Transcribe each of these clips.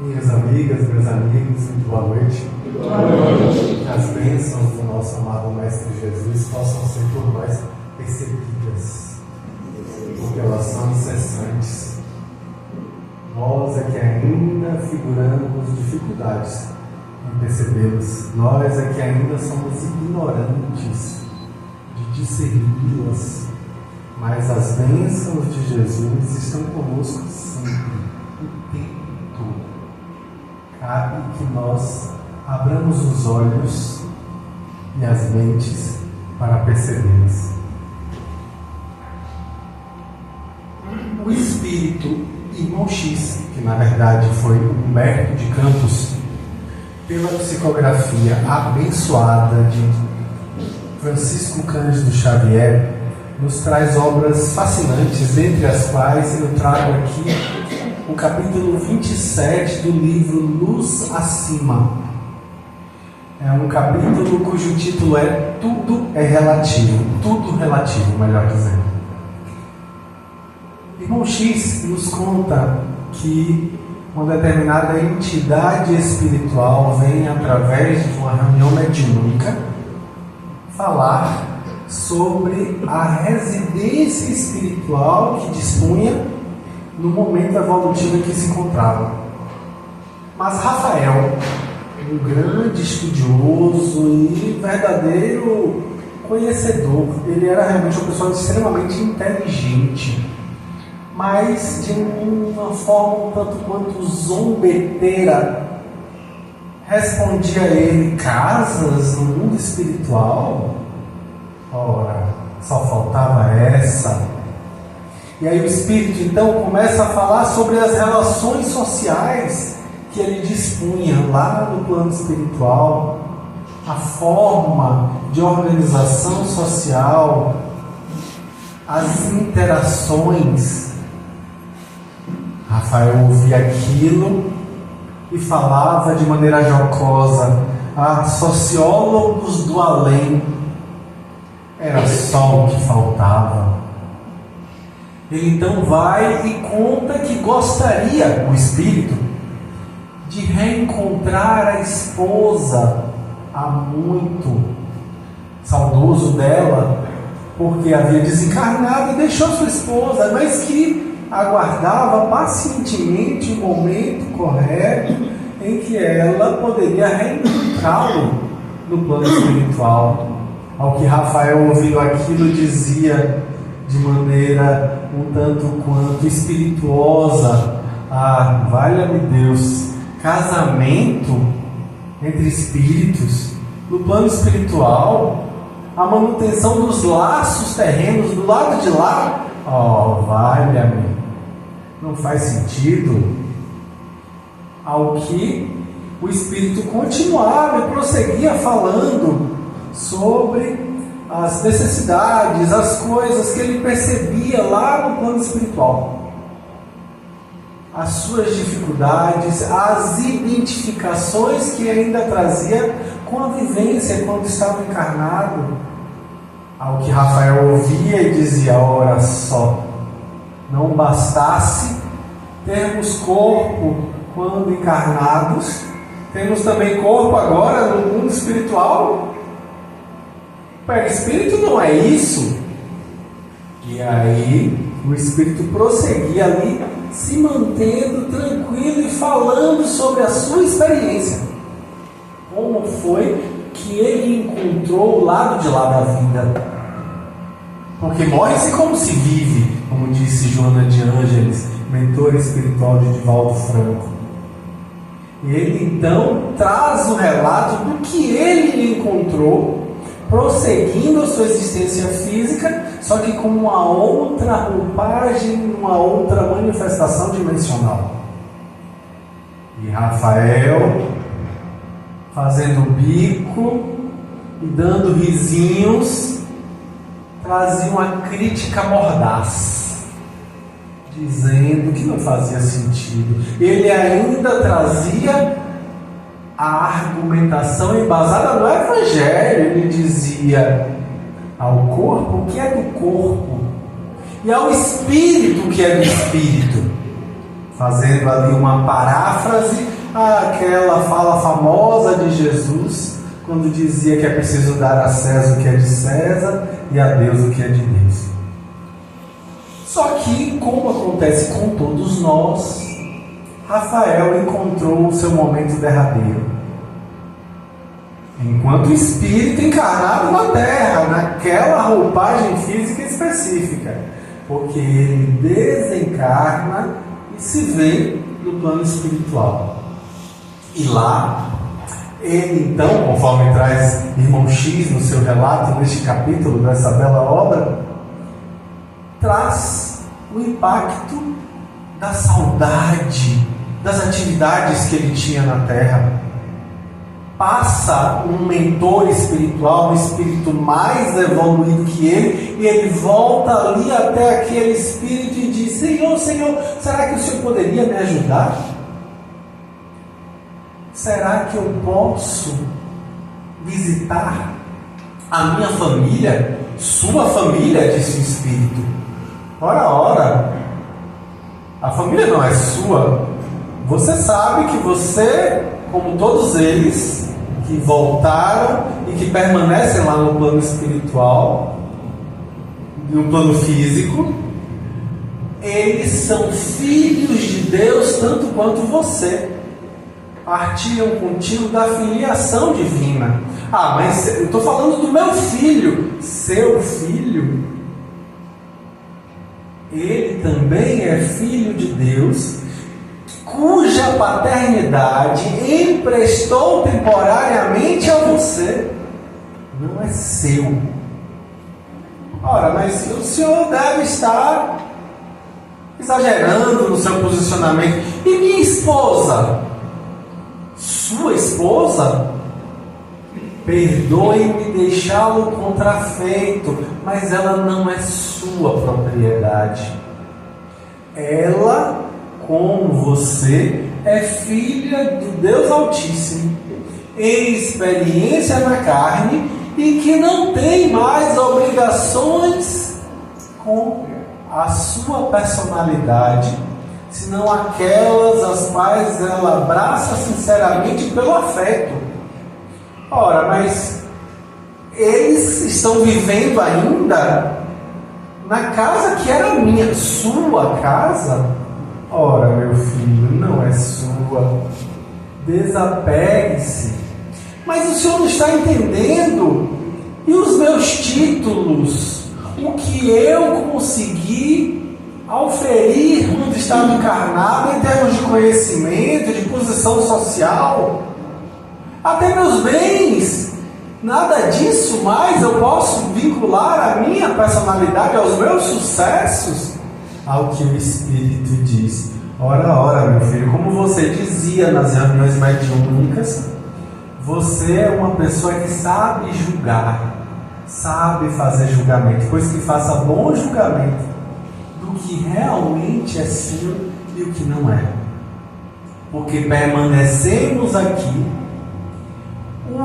Minhas amigas, meus amigos, muito boa noite. Boa noite. Que as bênçãos do nosso amado Mestre Jesus possam ser por nós percebidas, porque elas são incessantes. Nós é que ainda figuramos dificuldades em percebê-las. Nós é que ainda somos ignorantes de discerni-las. Mas as bênçãos de Jesus estão conosco sempre, o tempo todo. Cabe que nós abramos os olhos e as mentes para percebê-las. O espírito Irmão X, que na verdade foi Humberto de Campos, pela psicografia abençoada de Francisco Cândido Xavier, nos traz obras fascinantes, dentre as quais eu trago aqui o capítulo 27 do livro Luz Acima. É um capítulo cujo título é Tudo é Relativo. Tudo relativo, melhor dizendo. Irmão X nos conta que uma determinada entidade espiritual vem, através de uma reunião mediúnica, falar sobre a residência espiritual que dispunha no momento evolutivo em que se encontrava. Mas Rafael, um grande estudioso e verdadeiro conhecedor, ele era realmente uma pessoa extremamente inteligente, mas de uma forma um tanto quanto zombeteira, respondia a ele: casas no mundo espiritual? Ora, só faltava essa. E aí o Espírito então começa a falar sobre as relações sociais que ele dispunha lá no plano espiritual, a forma de organização social, as interações. Rafael ouvia aquilo e falava de maneira jocosa: sociólogos do além. Era só o que faltava. Ele então vai e conta que gostaria, o espírito, de reencontrar a esposa há muito, saudoso dela, porque havia desencarnado e deixou sua esposa, mas que aguardava pacientemente o momento correto em que ela poderia reencontrá-lo no plano espiritual. Ao que Rafael, ouvindo aquilo, dizia de maneira um tanto quanto espirituosa: valha-me Deus, casamento entre espíritos no plano espiritual, a manutenção dos laços terrenos do lado de lá, valha-me, não faz sentido. Ao que o espírito continuava e prosseguia falando sobre as necessidades, as coisas que ele percebia lá no plano espiritual, as suas dificuldades, as identificações que ainda trazia com a vivência quando estava encarnado. Ao que Rafael ouvia e dizia: ora só, não bastasse termos corpo quando encarnados, temos também corpo agora no mundo espiritual? Espírito não é isso. E aí o espírito prosseguia ali, se mantendo tranquilo e falando sobre a sua experiência. Como foi que ele encontrou o lado de lá da vida? Porque morre-se como se vive, como disse Joana de Ângeles, mentora espiritual de Divaldo Franco. E ele então traz o relato do que ele encontrou, prosseguindo a sua existência física, só que com uma outra roupagem, uma outra manifestação dimensional. E Rafael, fazendo bico e dando risinhos, trazia uma crítica mordaz, dizendo que não fazia sentido. Ele ainda trazia a argumentação embasada no Evangelho. Ele dizia: ao corpo o que é do corpo, e ao espírito o que é do espírito. fazendo ali uma paráfrase àquela fala famosa de Jesus, quando dizia que é preciso dar a César o que é de César e a Deus o que é de Deus. Só que, como acontece com todos nós, Rafael encontrou o seu momento derradeiro. Enquanto espírito encarnado na Terra, naquela roupagem física específica, porque ele desencarna e se vê no plano espiritual. E lá, ele então, conforme traz Irmão X no seu relato neste capítulo dessa bela obra, traz o impacto da saudade das atividades que ele tinha na Terra. Passa um mentor espiritual, um espírito mais evoluído que ele, e ele volta ali até aquele espírito e diz: Senhor, será que o Senhor poderia me ajudar? Será que eu posso visitar a minha família? Sua família, disse o espírito. Ora, a família não é sua. Você sabe que você, como todos eles que voltaram e que permanecem lá no plano espiritual, no plano físico, eles são filhos de Deus tanto quanto você. Partilham contigo da filiação divina. Mas eu estou falando do meu filho. Seu filho, ele também é filho de Deus, cuja paternidade emprestou temporariamente a você. Não é seu. Ora, mas o senhor deve estar exagerando no seu posicionamento. E minha esposa? Sua esposa? Perdoe-me deixá-lo contrafeito, mas ela não é sua propriedade. Ela, como você, é filha do Deus Altíssimo, em experiência na carne, e que não tem mais obrigações com a sua personalidade, senão aquelas as quais ela abraça sinceramente pelo afeto. Ora, mas eles estão vivendo ainda na casa que era minha. Sua casa? Ora, meu filho, não é sua. Desapegue-se. Mas o senhor não está entendendo. E os meus títulos? O que eu consegui auferir quando estava encarnado em termos de conhecimento, de posição social, até meus bens, nada disso mais eu posso vincular a minha personalidade, aos meus sucessos. Ao que o Espírito diz: ora, meu filho, como você dizia nas reuniões mediúnicas, você é uma pessoa que sabe julgar, sabe fazer julgamento, pois que faça bom julgamento do que realmente é seu e o que não é. Porque permanecemos aqui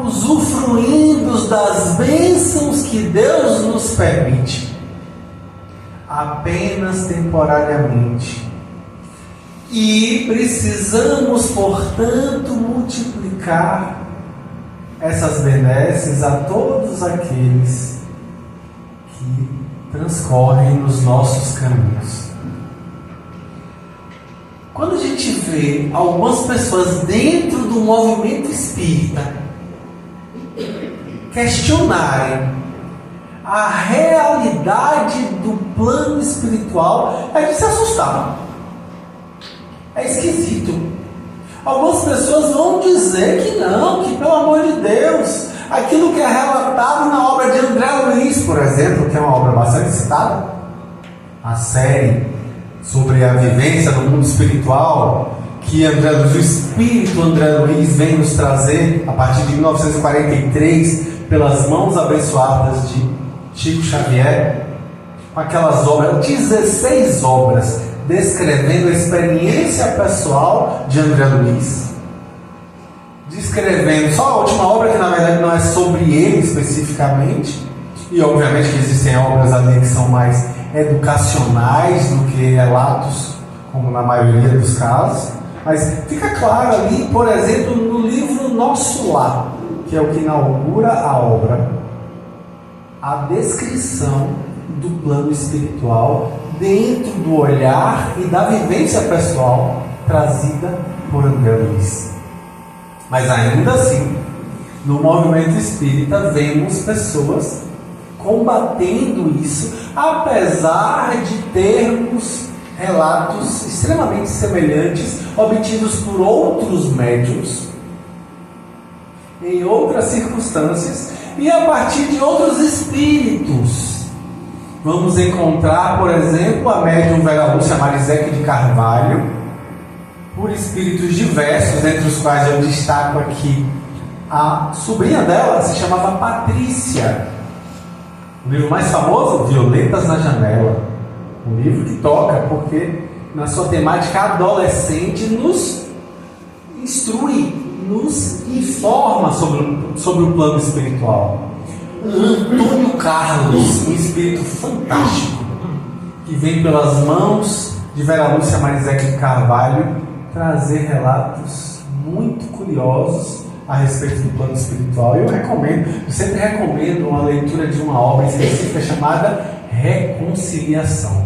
usufruindo das bênçãos que Deus nos permite, apenas temporariamente. E precisamos, portanto, multiplicar essas benesses a todos aqueles que transcorrem nos nossos caminhos. Quando a gente vê algumas pessoas dentro do movimento espírita questionarem a realidade do plano espiritual, é de se assustar. É esquisito. Algumas pessoas vão dizer que não, que pelo amor de Deus, aquilo que é relatado na obra de André Luiz, por exemplo, que é uma obra bastante citada, a série sobre a vivência no mundo espiritual, que André Luiz, o espírito André Luiz vem nos trazer a partir de 1943, pelas mãos abençoadas de Chico Xavier, com aquelas obras, 16 obras, descrevendo a experiência pessoal de André Luiz, descrevendo só a última obra, que na verdade não é sobre ele especificamente, e obviamente que existem obras ali que são mais educacionais do que relatos como na maioria dos casos, mas fica claro ali, por exemplo, no livro Nosso Lar, que é o que inaugura a obra, a descrição do plano espiritual dentro do olhar e da vivência pessoal trazida por André Luiz. Mas ainda assim, no movimento espírita, vemos pessoas combatendo isso, apesar de termos relatos extremamente semelhantes, obtidos por outros médiuns, em outras circunstâncias, e a partir de outros espíritos. Vamos encontrar, por exemplo, a médium Vera Lúcia Mariseque de Carvalho, por espíritos diversos, entre os quais eu destaco aqui a sobrinha dela, se chamava Patrícia. O livro mais famoso, Violetas na Janela. Um livro que toca, porque na sua temática adolescente nos instrui, nos informa sobre o plano espiritual. Antônio Carlos, um espírito fantástico, que vem pelas mãos de Vera Lúcia Mariseque de Carvalho trazer relatos muito curiosos a respeito do plano espiritual. Eu sempre recomendo uma leitura de uma obra específica chamada Reconciliação.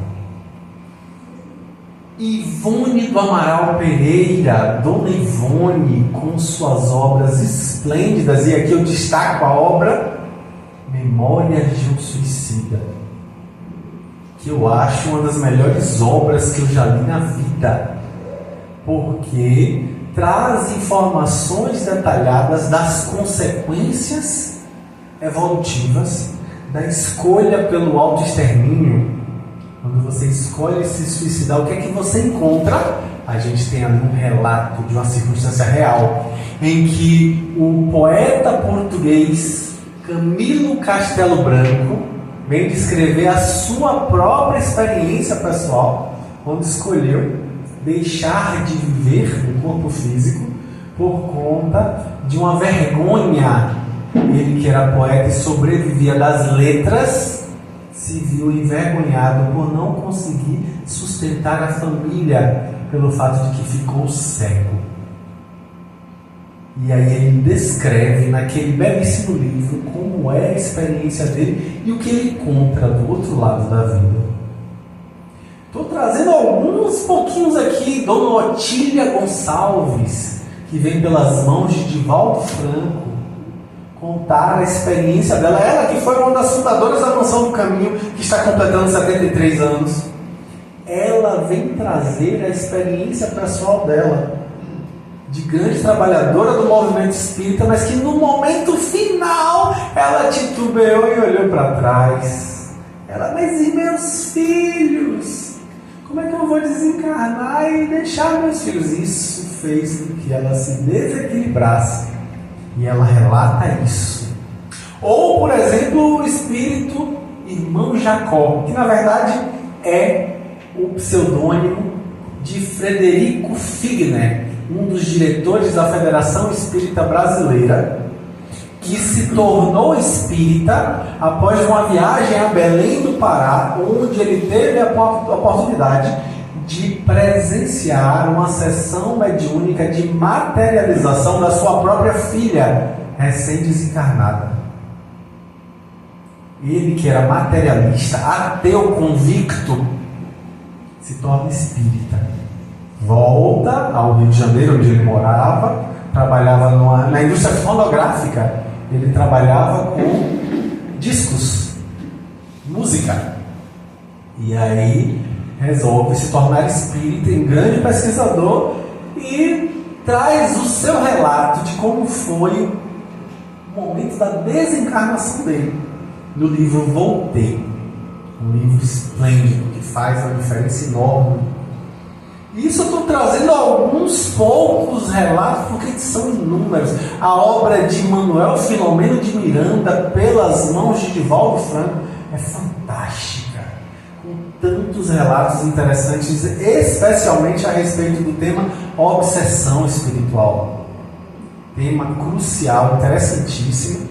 Ivone do Amaral Pereira, Dona Ivone, com suas obras esplêndidas, e aqui eu destaco a obra Memórias de um Suicida, que eu acho uma das melhores obras que eu já li na vida, porque traz informações detalhadas das consequências evolutivas da escolha pelo autoextermínio. Quando você escolhe se suicidar, o que é que você encontra? A gente tem ali um relato de uma circunstância real, em que o poeta português Camilo Castelo Branco vem descrever a sua própria experiência pessoal, quando escolheu deixar de viver no corpo físico por conta de uma vergonha. Ele, que era poeta e sobrevivia das letras, se viu envergonhado por não conseguir sustentar a família pelo fato de que ficou cego. E aí ele descreve naquele belíssimo livro como é a experiência dele e o que ele encontra do outro lado da vida. Estou trazendo alguns pouquinhos aqui. Dona Otília Gonçalves, que vem pelas mãos de Divaldo Franco, contar a experiência dela. Ela que foi uma das fundadoras da Mansão do Caminho, que está completando 73 anos. Ela vem trazer a experiência pessoal dela, de grande trabalhadora do movimento espírita, mas que no momento final ela titubeou e olhou para trás. Mas e meus filhos? Como é que eu vou desencarnar e deixar meus filhos? Isso fez com que ela se desequilibrasse. E ela relata isso. Ou, por exemplo, o espírito Irmão Jacó, que na verdade é o pseudônimo de Frederico Figner, um dos diretores da Federação Espírita Brasileira, que se tornou espírita após uma viagem a Belém do Pará, onde ele teve a oportunidade de presenciar uma sessão mediúnica de materialização da sua própria filha recém-desencarnada. Ele, que era materialista, ateu convicto, se torna espírita. Volta ao Rio de Janeiro, onde ele morava, trabalhava na indústria fonográfica. Ele trabalhava com discos, música. E aí resolve se tornar espírita, um grande pesquisador, e traz o seu relato de como foi o momento da desencarnação dele, no livro Voltei, um livro esplêndido que faz uma diferença enorme. E isso eu estou trazendo alguns poucos relatos, porque são inúmeros. A obra de Manuel Filomeno de Miranda, pelas mãos de Divaldo Franco, é fantástica, com tantos relatos interessantes, especialmente a respeito do tema obsessão espiritual. Tema crucial, interessantíssimo,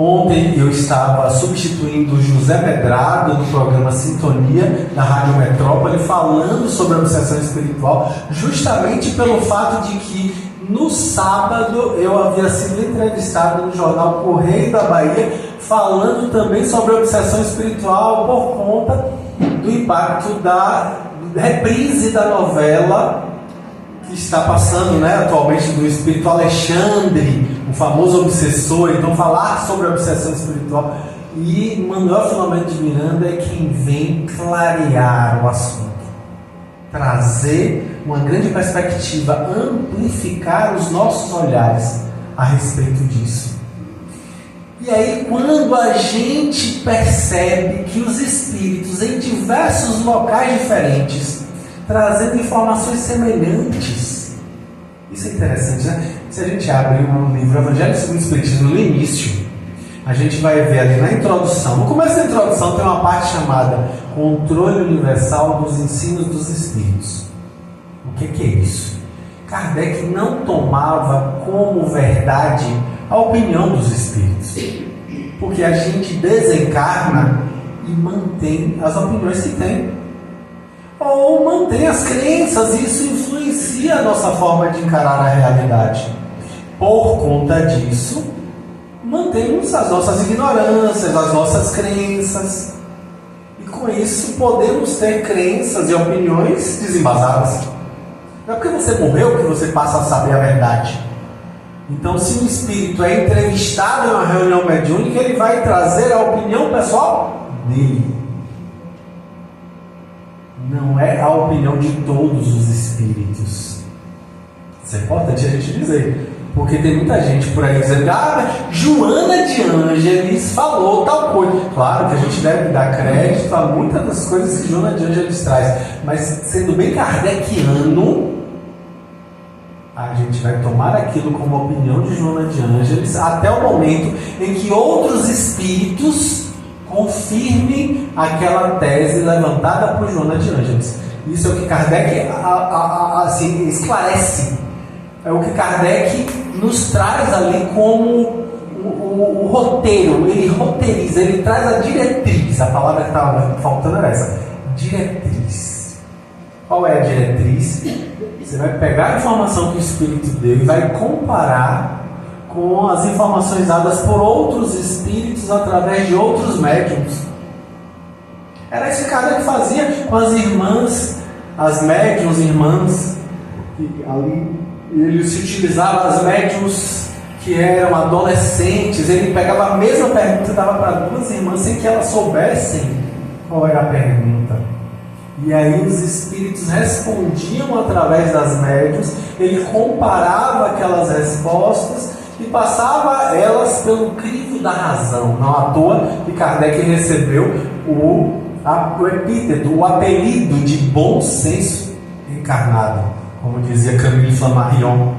Ontem eu estava substituindo o José Medrado no programa Sintonia da Rádio Metrópole, falando sobre a obsessão espiritual, justamente pelo fato de que no sábado eu havia sido entrevistado no jornal Correio da Bahia, falando também sobre a obsessão espiritual por conta do impacto da reprise da novela que está passando, atualmente, do espírito Alexandre, o famoso obsessor. Então, falar sobre a obsessão espiritual. E Manuel Filomeno de Miranda é quem vem clarear o assunto, trazer uma grande perspectiva, amplificar os nossos olhares a respeito disso. E aí, quando a gente percebe que os espíritos em diversos locais diferentes, trazendo informações semelhantes, isso é interessante, né? Se a gente abre o livro Evangelho segundo o Espiritismo no início, a gente vai ver ali na introdução, no começo da introdução tem uma parte chamada Controle Universal dos Ensinos dos Espíritos. O que é isso? Kardec não tomava como verdade a opinião dos espíritos, porque a gente desencarna e mantém as opiniões que tem, ou mantém as crenças, e isso influencia a nossa forma de encarar a realidade. Por conta disso, mantemos as nossas ignorâncias, as nossas crenças, e com isso podemos ter crenças e opiniões desembasadas. Não é porque você morreu que você passa a saber a verdade. Então, se um espírito é entrevistado em uma reunião mediúnica, ele vai trazer a opinião pessoal dele. Não é a opinião de todos os espíritos. Isso é importante a gente dizer, porque tem muita gente por aí dizendo: Joana de Ângeles falou tal coisa. Claro que a gente deve dar crédito a muitas das coisas que Joana de Ângeles traz, mas sendo bem kardeciano, a gente vai tomar aquilo como opinião de Joana de Ângeles até o momento em que outros espíritos confirmem aquela tese levantada por Joana de Ângeles. Isso é o que Kardec assim, esclarece. É o que Kardec nos traz ali como o roteiro. Ele roteiriza, ele traz a diretriz. A palavra que estava faltando era essa: diretriz. Qual é a diretriz? Você vai pegar a informação que o Espírito deu e vai comparar com as informações dadas por outros espíritos através de outros médiuns. Era isso que Kardec fazia com as irmãs, as médiuns irmãs. E ali ele se utilizava as médiuns que eram adolescentes. Ele pegava a mesma pergunta e dava para duas irmãs sem que elas soubessem qual era a pergunta. E aí os espíritos respondiam através das médiuns, ele comparava aquelas respostas e passava elas pelo crivo da razão. Não à toa que Kardec recebeu o epíteto, o apelido de bom senso encarnado, como dizia Camille Flammarion,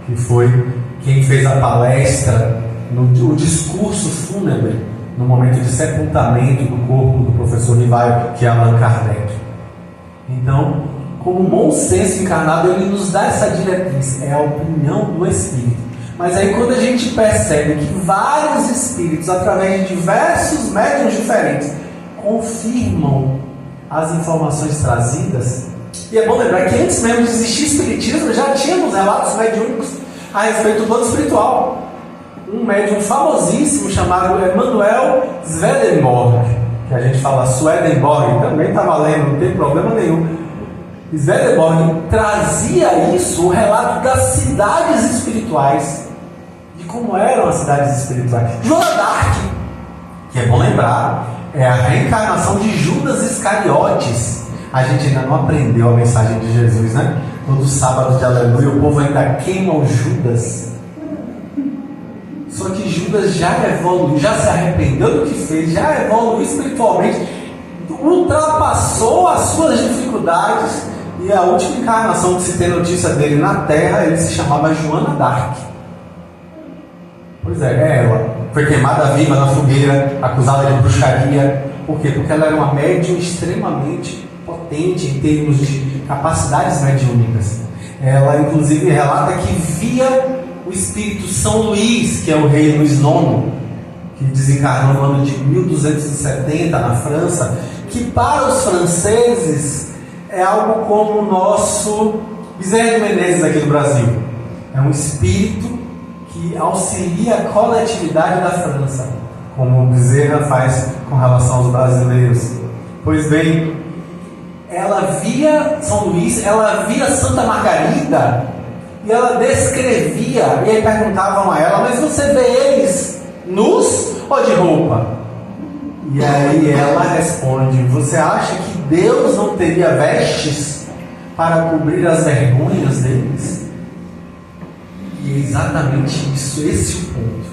que foi quem fez a palestra, o discurso fúnebre, no momento de sepultamento do corpo do professor Rivaio, que é Allan Kardec. Então, como bom senso encarnado, ele nos dá essa diretriz, é a opinião do Espírito. Mas aí, quando a gente percebe que vários espíritos, através de diversos médiuns diferentes, confirmam as informações trazidas, e é bom lembrar que antes mesmo de existir espiritismo, já tínhamos relatos mediúnicos a respeito do plano espiritual. Um médium famosíssimo chamado Emanuel Swedenborg, que a gente fala Swedenborg, também está valendo, não tem problema nenhum. Swedenborg trazia isso, o relato das cidades espirituais, de como eram as cidades espirituais. Joana d'Arc, que é bom lembrar, é a reencarnação de Judas Iscariotes. A gente ainda não aprendeu a mensagem de Jesus, né? Todo sábado de aleluia o povo ainda queima o Judas. Só que Judas já evoluiu, já se arrependeu do que fez, já evoluiu espiritualmente, ultrapassou as suas dificuldades, e a última encarnação que se tem notícia dele na Terra, ele se chamava Joana d'Arc. Pois é ela. Foi queimada viva na fogueira, acusada de bruxaria. Por quê? Porque ela era uma médium extremamente potente em termos de capacidades mediúnicas. Ela inclusive relata que via o espírito São Luís, que é o rei Luís IX, que desencarnou no ano de 1270 na França, que para os franceses é algo como o nosso Bezerra de Menezes aqui do Brasil. É um espírito que auxilia a coletividade da França, como o Bezerra faz com relação aos brasileiros. Pois bem, ela via São Luís, ela via Santa Margarida, e ela descrevia, e aí perguntavam a ela: mas você vê eles nus ou de roupa? E aí ela responde: você acha que Deus não teria vestes para cobrir as vergonhas deles? E é exatamente isso, esse é o ponto.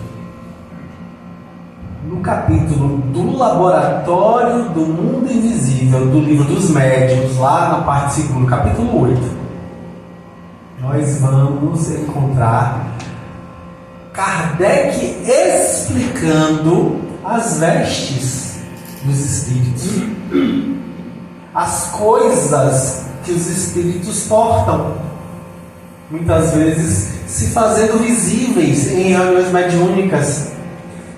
No capítulo do Laboratório do Mundo Invisível, do Livro dos Médiuns, lá na parte 2, capítulo 8, nós vamos encontrar Kardec explicando as vestes dos espíritos, as coisas que os espíritos portam, muitas vezes se fazendo visíveis em reuniões mediúnicas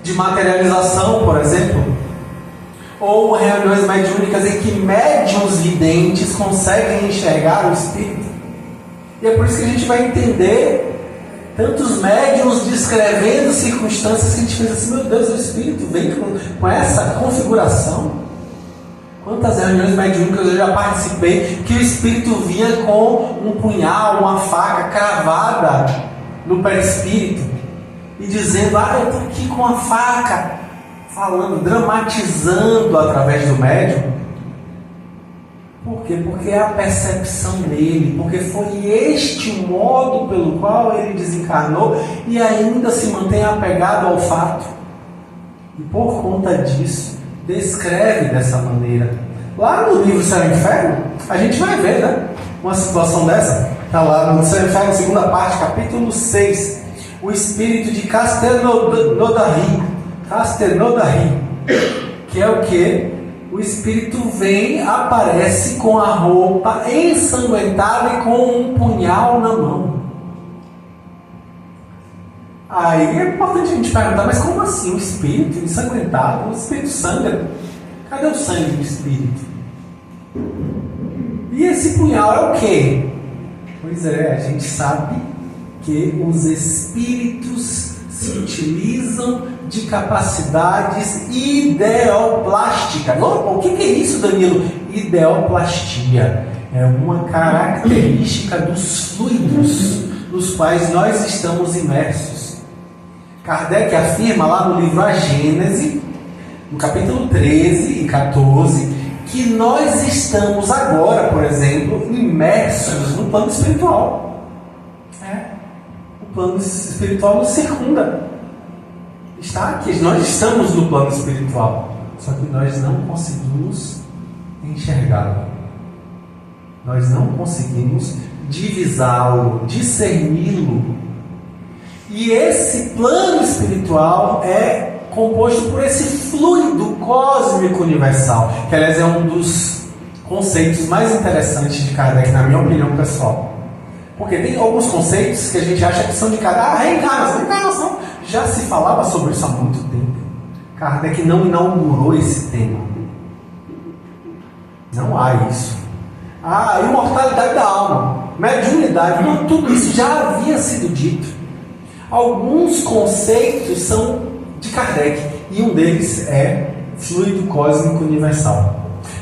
de materialização, por exemplo, ou reuniões mediúnicas em que médiuns videntes conseguem enxergar o espírito. E é por isso que a gente vai entender tantos médiuns descrevendo circunstâncias que a gente fez assim: meu Deus, o espírito vem com essa configuração. Quantas reuniões mediúnicas eu já participei que o espírito vinha com um punhal, uma faca cravada no perispírito e dizendo: eu estou aqui com a faca, falando, dramatizando através do médium. Por quê? Porque é a percepção dele, porque foi este o modo pelo qual ele desencarnou e ainda se mantém apegado ao fato. E por conta disso, descreve dessa maneira. Lá no livro Céu e Inferno, a gente vai ver, né? Uma situação dessa. Está lá no Céu e Inferno, segunda parte, capítulo 6. O espírito de Castelnaudary, que é o que? O espírito vem, aparece com a roupa ensanguentada e com um punhal na mão. Aí é importante a gente perguntar: mas como assim o espírito ensanguentado? O espírito sangra? Cadê o sangue do espírito? E esse punhal é o quê? Pois é, a gente sabe que os espíritos se utilizam de capacidades ideoplásticas. O que é isso, Danilo? Ideoplastia é uma característica dos fluidos nos quais nós estamos imersos. Kardec afirma lá no livro A Gênese, no capítulo 13 e 14, que nós estamos agora, por exemplo, imersos no plano espiritual. O plano espiritual nos circunda. Está aqui, nós estamos no plano espiritual, só que nós não conseguimos enxergá-lo. Nós não conseguimos divisá-lo, discerni-lo. E esse plano espiritual é composto por esse fluido cósmico universal, que aliás é um dos conceitos mais interessantes de Kardec, na minha opinião pessoal. Porque tem alguns conceitos que a gente acha que são de reencarnação. Já se falava sobre isso há muito tempo. Kardec não inaugurou esse tema. Não há isso. A imortalidade da alma, mediunidade, não, tudo isso já havia sido dito. Alguns conceitos são de Kardec, e um deles é fluido cósmico universal.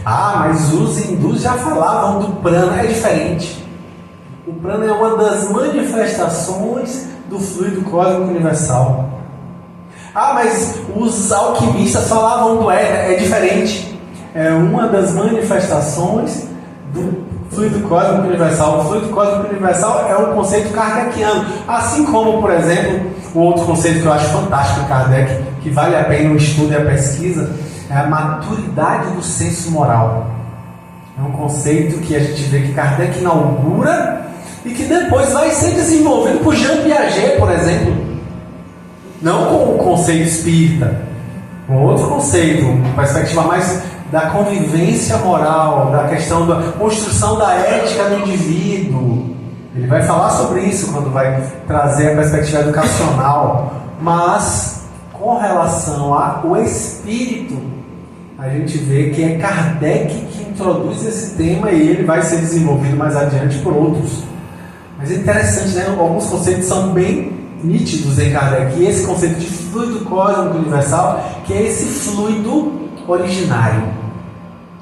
Mas os hindus já falavam do prana, é diferente. O prana é uma das manifestações do fluido cósmico universal. Mas os alquimistas falavam do éter, é diferente. É uma das manifestações do fluido cósmico universal. O fluido cósmico universal é um conceito kardeciano, assim como, por exemplo, o outro conceito que eu acho fantástico em Kardec, que vale a pena o estudo e a pesquisa, é a maturidade do senso moral. É um conceito que a gente vê que Kardec inaugura e que depois vai ser desenvolvido por Jean Piaget, por exemplo. Não com o conceito espírita, com outro conceito, uma perspectiva mais da convivência moral, da questão da construção da ética do indivíduo. Ele vai falar sobre isso quando vai trazer a perspectiva educacional. Mas com relação ao espírito, a gente vê que é Kardec que introduz esse tema e ele vai ser desenvolvido mais adiante por outros. Mas é interessante, né? Alguns conceitos são bem nítidos em Kardec. E esse conceito de fluido cósmico universal, que é esse fluido originário.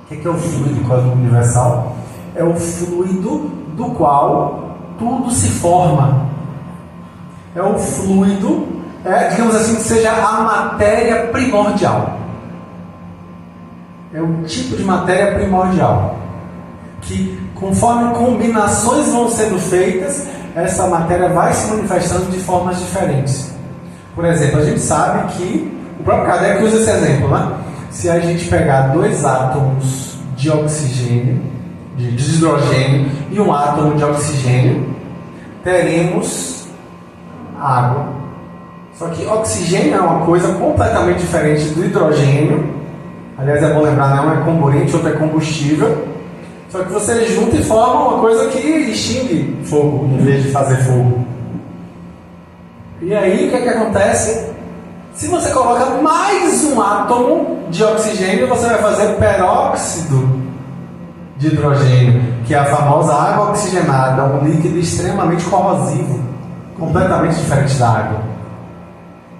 O que é o fluido cósmico universal? É o fluido do qual tudo se forma. É o fluido, digamos assim, que seja a matéria primordial. É o tipo de matéria primordial. Que conforme combinações vão sendo feitas, essa matéria vai se manifestando de formas diferentes. Por exemplo, a gente sabe que o próprio Kardec usa esse exemplo, né? Se a gente pegar 2 átomos de oxigênio, de hidrogênio e um átomo de oxigênio, teremos água. Só que oxigênio é uma coisa completamente diferente do hidrogênio. Aliás, é bom lembrar, né? Um é comburente, outro é combustível. Só que você junta e forma uma coisa que extingue fogo, em vez de fazer fogo. E aí, o que acontece? Se você coloca mais um átomo de oxigênio, você vai fazer peróxido de hidrogênio, que é a famosa água oxigenada, um líquido extremamente corrosivo, completamente diferente da água.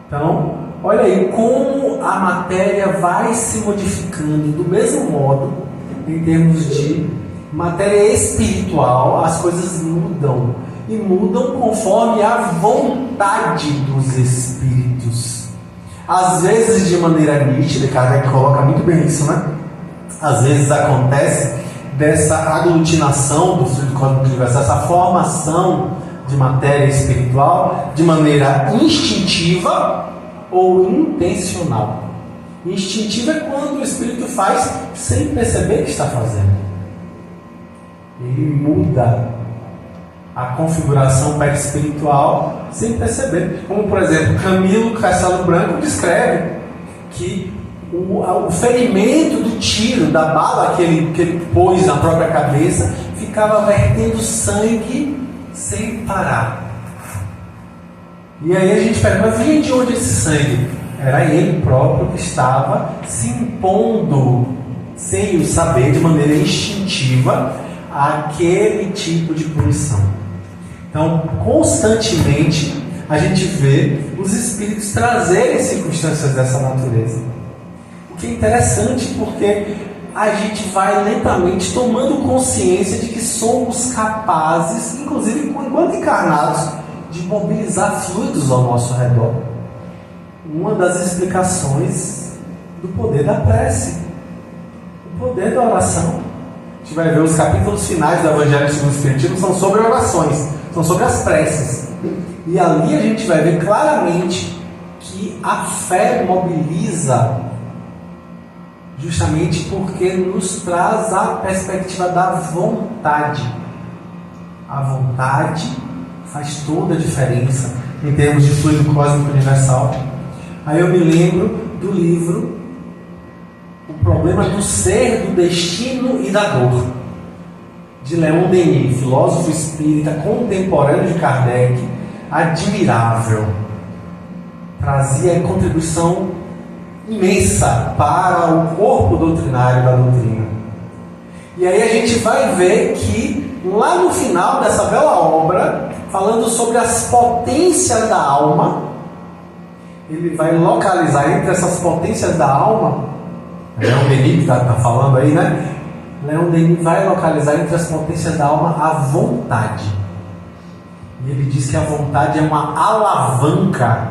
Então, olha aí como a matéria vai se modificando do mesmo modo, em termos de matéria espiritual, as coisas mudam. E mudam conforme a vontade dos espíritos. Às vezes de maneira nítida, Kardec coloca muito bem isso, né? Às vezes acontece dessa aglutinação do fluido cósmico universal, essa formação de matéria espiritual de maneira instintiva ou intencional. Instintiva é quando o espírito faz sem perceber que está fazendo. Ele muda a configuração perispiritual sem perceber. Como, por exemplo, Camilo Castelo Branco descreve que o ferimento do tiro, da bala que ele pôs na própria cabeça, ficava vertendo sangue sem parar. E aí a gente pergunta, mas vinha de onde esse sangue? Era ele próprio que estava se impondo, sem o saber, de maneira instintiva, aquele tipo de punição. Então, constantemente, a gente vê os espíritos trazerem circunstâncias dessa natureza. O que é interessante, porque a gente vai lentamente tomando consciência de que somos capazes, inclusive enquanto encarnados, de mobilizar fluidos ao nosso redor. Uma das explicações do poder da prece, o poder da oração. A gente vai ver os capítulos finais do Evangelho segundo o Espiritismo são sobre orações, são sobre as preces. E ali a gente vai ver claramente que a fé mobiliza justamente porque nos traz a perspectiva da vontade. A vontade faz toda a diferença em termos de fluido cósmico universal. Aí eu me lembro do livro O Problema do Ser, do Destino e da Dor, de Leon Denis, filósofo espírita contemporâneo de Kardec, admirável. Trazia contribuição imensa para o corpo doutrinário da doutrina. E aí a gente vai ver que lá no final dessa bela obra, falando sobre as potências da alma, ele vai localizar entre essas potências da alma, Leon Denis está falando aí, né? Leon Denis vai localizar entre as potências da alma a vontade. E ele diz que a vontade é uma alavanca.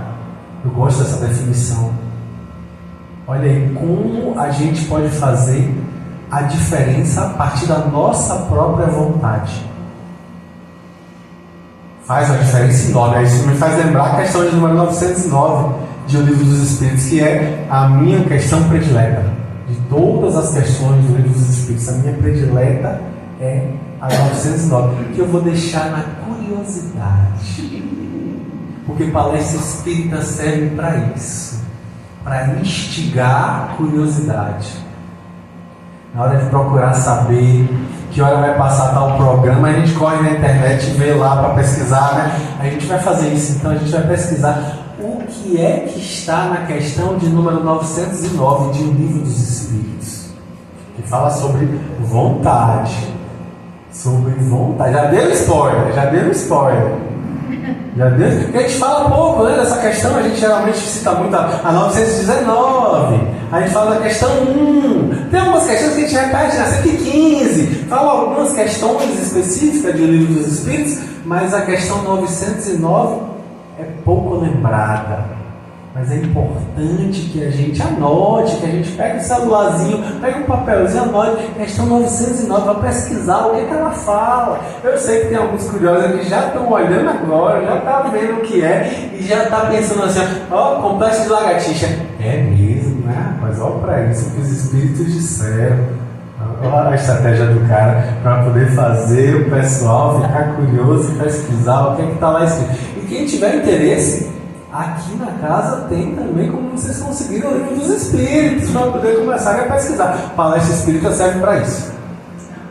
Eu gosto dessa definição. Olha aí como a gente pode fazer a diferença a partir da nossa própria vontade. Faz uma diferença enorme. Isso me faz lembrar a questão de número 909 de O Livro dos Espíritos, que é a minha questão predileta. De todas as questões do Livro dos Espíritos, a minha predileta é a 909, que eu vou deixar na curiosidade. Porque palestra espírita serve para isso, para instigar a curiosidade. Na hora de procurar saber que hora vai passar tal programa, a gente corre na internet e vê lá para pesquisar, né? A gente vai fazer isso, então a gente vai pesquisar o que é que está na questão de número 909 de O Livro dos Espíritos, que fala sobre vontade. Sobre vontade. Já deu spoiler. A gente fala pouco, né, dessa questão. A gente geralmente cita muito a 919. A gente fala da questão 1. Tem algumas questões que a gente repete na 115. Fala algumas questões específicas de O Livro dos Espíritos, mas a questão 909 é pouco lembrada. Mas é importante que a gente anote, que a gente pegue o celularzinho, pegue um papelzinho, anote. Questão 909, vai pesquisar o que ela fala. Eu sei que tem alguns curiosos que já estão olhando agora, já estão vendo o que é, e já estão pensando assim, ó, complexo de lagartixa. É mesmo, né? Mas olha para isso que os espíritos disseram. Olha a estratégia do cara para poder fazer o pessoal ficar curioso e pesquisar o que está lá escrito. E quem tiver interesse, aqui na casa tem também como vocês conseguiram o Livro dos Espíritos para poder começar a pesquisar. Palestra espírita serve para isso,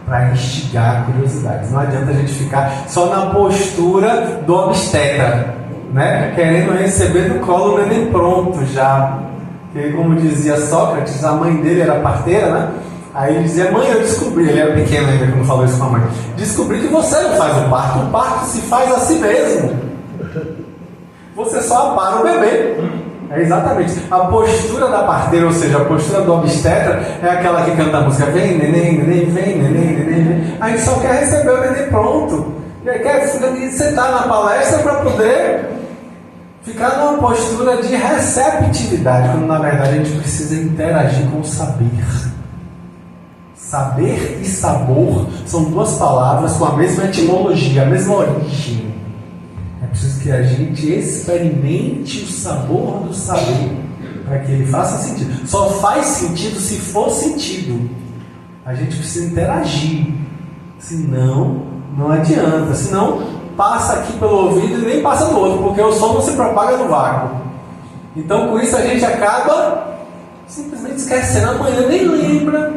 para instigar curiosidades. Não adianta a gente ficar só na postura do obstetra, né? Querendo receber do colo o neném pronto já. Porque, como dizia Sócrates, a mãe dele era parteira, né? Aí ele dizia: mãe, eu descobri, ele era pequeno ainda quando falou isso com a mãe, descobri que você não faz o parto se faz a si mesmo. Você só apara o bebê. É exatamente. A postura da parteira, ou seja, a postura do obstetra, é aquela que canta a música: vem neném, neném, vem neném, neném, vem. A gente só quer receber o neném pronto. E aí quer sentar na palestra para poder ficar numa postura de receptividade, quando na verdade a gente precisa interagir com o saber. Saber e sabor são duas palavras com a mesma etimologia, a mesma origem. É preciso que a gente experimente o sabor do saber para que ele faça sentido. Só faz sentido se for sentido. A gente precisa interagir. Senão, não adianta. Senão, passa aqui pelo ouvido e nem passa do outro, porque o som não se propaga no vácuo. Então, com isso, a gente acaba simplesmente esquecendo. Amanhã nem lembra.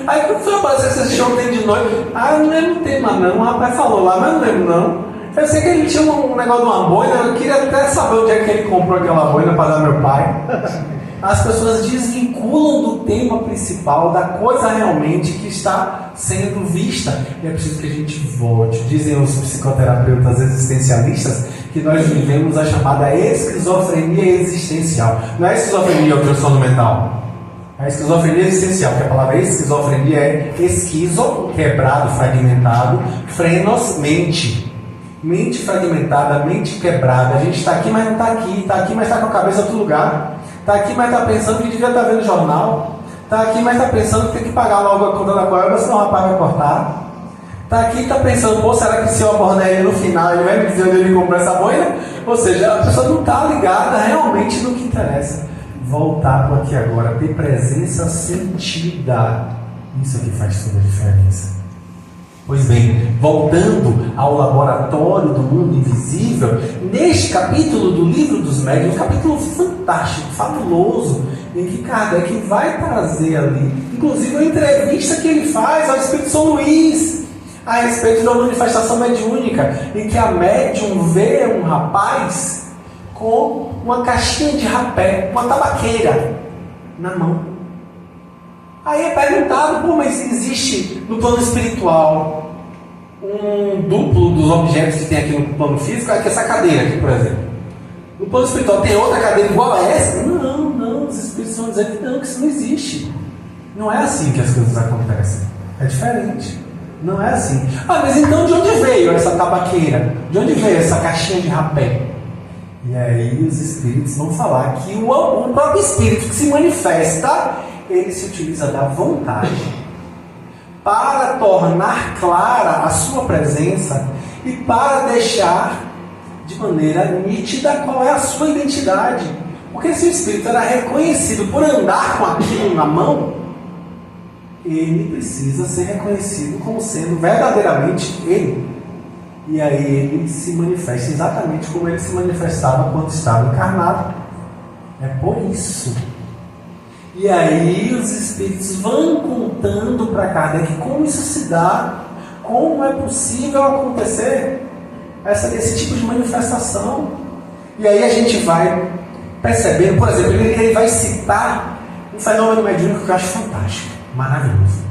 Aí, quando foi aparecer esse show de noite, eu não lembro o tema não. O rapaz falou lá, mas não lembro não. Eu sei que ele tinha um negócio de uma boina, eu queria até saber onde é que ele comprou aquela boina para dar meu pai. As pessoas desvinculam do tema principal, da coisa realmente que está sendo vista. E é preciso que a gente volte. Dizem os psicoterapeutas existencialistas que nós vivemos a chamada esquizofrenia existencial. Não é esquizofrenia ou transtorno mental. É a esquizofrenia existencial, que a palavra esquizofrenia é esquizo, quebrado, fragmentado, frenos, mente. Mente fragmentada, mente quebrada. A gente está aqui, mas não está aqui. Está aqui, mas está com a cabeça em outro lugar. Está aqui, mas está pensando que devia estar vendo jornal. Está aqui, mas está pensando que tem que pagar logo a conta da coisa, senão o rapaz vai cortar. Está aqui e está pensando: pô, será que se eu abordar ele no final, ele vai me dizer onde ele comprou essa boina? Ou seja, a pessoa não está ligada realmente no que interessa. Voltar para aqui agora, ter presença sentida. Isso aqui faz toda a diferença. Pois bem, voltando ao laboratório do mundo invisível, neste capítulo do Livro dos Médiuns, um capítulo fantástico, fabuloso, em que Kardec vai trazer ali, inclusive uma entrevista que ele faz ao Espírito São Luís, a respeito da manifestação mediúnica, em que a médium vê um rapaz com uma caixinha de rapé, uma tabaqueira na mão. Aí é perguntado: pô, mas existe no plano espiritual um duplo dos objetos que tem aqui no plano físico? Aqui essa cadeira aqui, por exemplo. No plano espiritual tem outra cadeira igual a essa? Não, os espíritos vão dizer que não, que isso não existe. Não é assim que as coisas acontecem. É diferente. Não é assim. Mas então de onde veio essa tabaqueira? De onde veio essa caixinha de rapé? E aí os espíritos vão falar que o próprio espírito que se manifesta, ele se utiliza da vontade para tornar clara a sua presença e para deixar de maneira nítida qual é a sua identidade. Porque se o espírito era reconhecido por andar com aquilo na mão, ele precisa ser reconhecido como sendo verdadeiramente ele. E aí ele se manifesta exatamente como ele se manifestava quando estava encarnado. É por isso. E aí os espíritos vão contando para Kardec como isso se dá, como é possível acontecer esse tipo de manifestação. E aí a gente vai percebendo, por exemplo, ele vai citar um fenômeno mediúnico que eu acho fantástico, maravilhoso.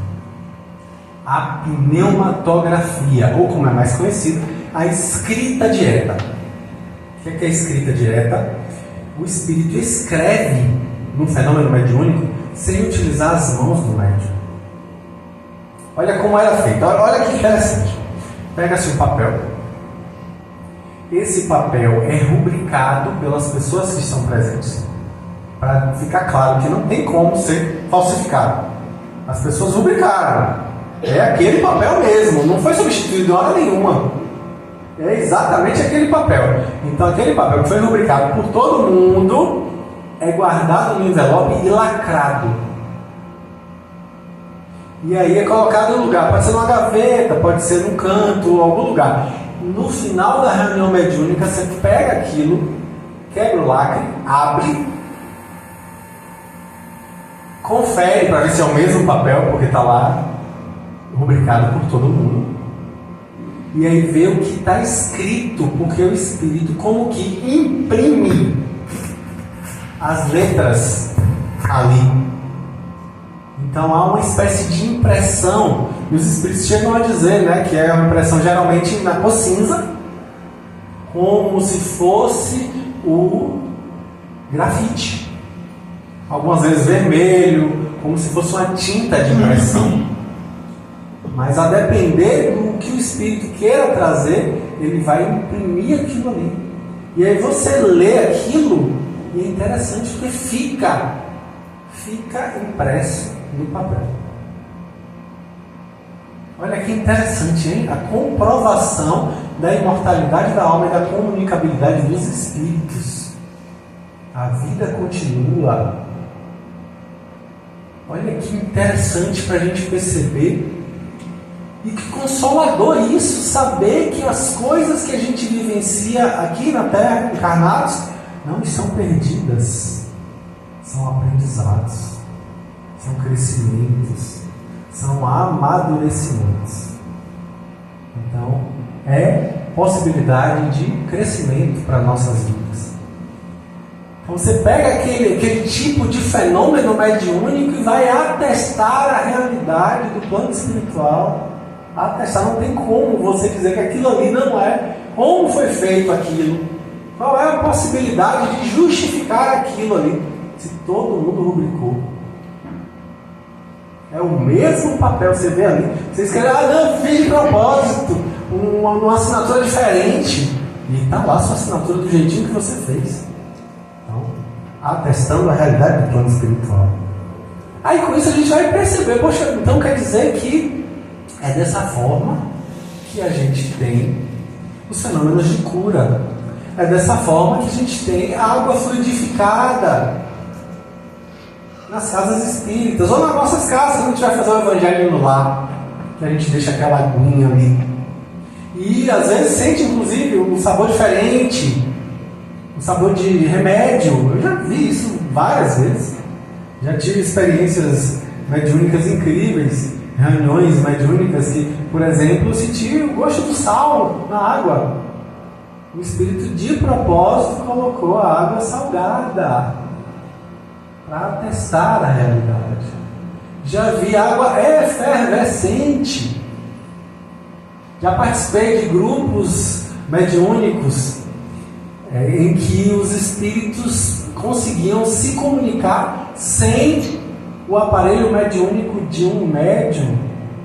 A pneumatografia, ou como é mais conhecido, a escrita direta. O que é a escrita direta? O espírito escreve num fenômeno mediúnico sem utilizar as mãos do médium. Olha como era feito, olha que interessante. Pega-se um papel. Esse papel é rubricado pelas pessoas que estão presentes, para ficar claro que não tem como ser falsificado. As pessoas rubricaram. É aquele papel mesmo, não foi substituído de hora nenhuma. É exatamente aquele papel. Então aquele papel que foi rubricado por todo mundo é guardado no envelope e lacrado. E aí é colocado em um lugar, pode ser numa gaveta, pode ser num canto, algum lugar. No final da reunião mediúnica, você pega aquilo, quebra o lacre, abre, confere para ver se é o mesmo papel, porque está lá rubricado por todo mundo. E aí vê o que está escrito, porque o espírito como que imprime as letras ali. Então há uma espécie de impressão, e os espíritos chegam a dizer, né, que é uma impressão geralmente na cor cinza, como se fosse o grafite. Algumas vezes vermelho, como se fosse uma tinta de impressão. Mas a depender do que o espírito queira trazer, ele vai imprimir aquilo ali. E aí você lê aquilo, e é interessante porque fica impresso no papel. Olha que interessante, hein? A comprovação da imortalidade da alma e da comunicabilidade dos espíritos. A vida continua. Olha que interessante para a gente perceber. E que consolador isso, saber que as coisas que a gente vivencia aqui na Terra, encarnados, não estão perdidas. São aprendizados, são crescimentos, são amadurecimentos. Então, é possibilidade de crescimento para nossas vidas. Então, você pega aquele tipo de fenômeno mediúnico e vai atestar a realidade do plano espiritual. Atestar, não tem como você dizer que aquilo ali não é. Como foi feito aquilo? Qual é a possibilidade de justificar aquilo ali? Se todo mundo rubricou. É o mesmo papel, você vê ali. Você escreve, não, fiz de propósito, uma assinatura diferente. E está lá a sua assinatura do jeitinho que você fez. Então, atestando a realidade do plano espiritual. Aí com isso a gente vai perceber, poxa, então quer dizer que é dessa forma que a gente tem os fenômenos de cura. É dessa forma que a gente tem água fluidificada nas casas espíritas, ou nas nossas casas, quando a gente vai fazer o evangelho no lar, que a gente deixa aquela aguinha ali. E às vezes sente inclusive um sabor diferente, um sabor de remédio. Eu já vi isso várias vezes. Já tive experiências mediúnicas incríveis, reuniões mediúnicas que, por exemplo, eu senti o gosto do sal na água. O espírito de propósito colocou a água salgada para testar a realidade. Já vi água efervescente. Já participei de grupos mediúnicos em que os espíritos conseguiam se comunicar sem o aparelho mediúnico de um médium,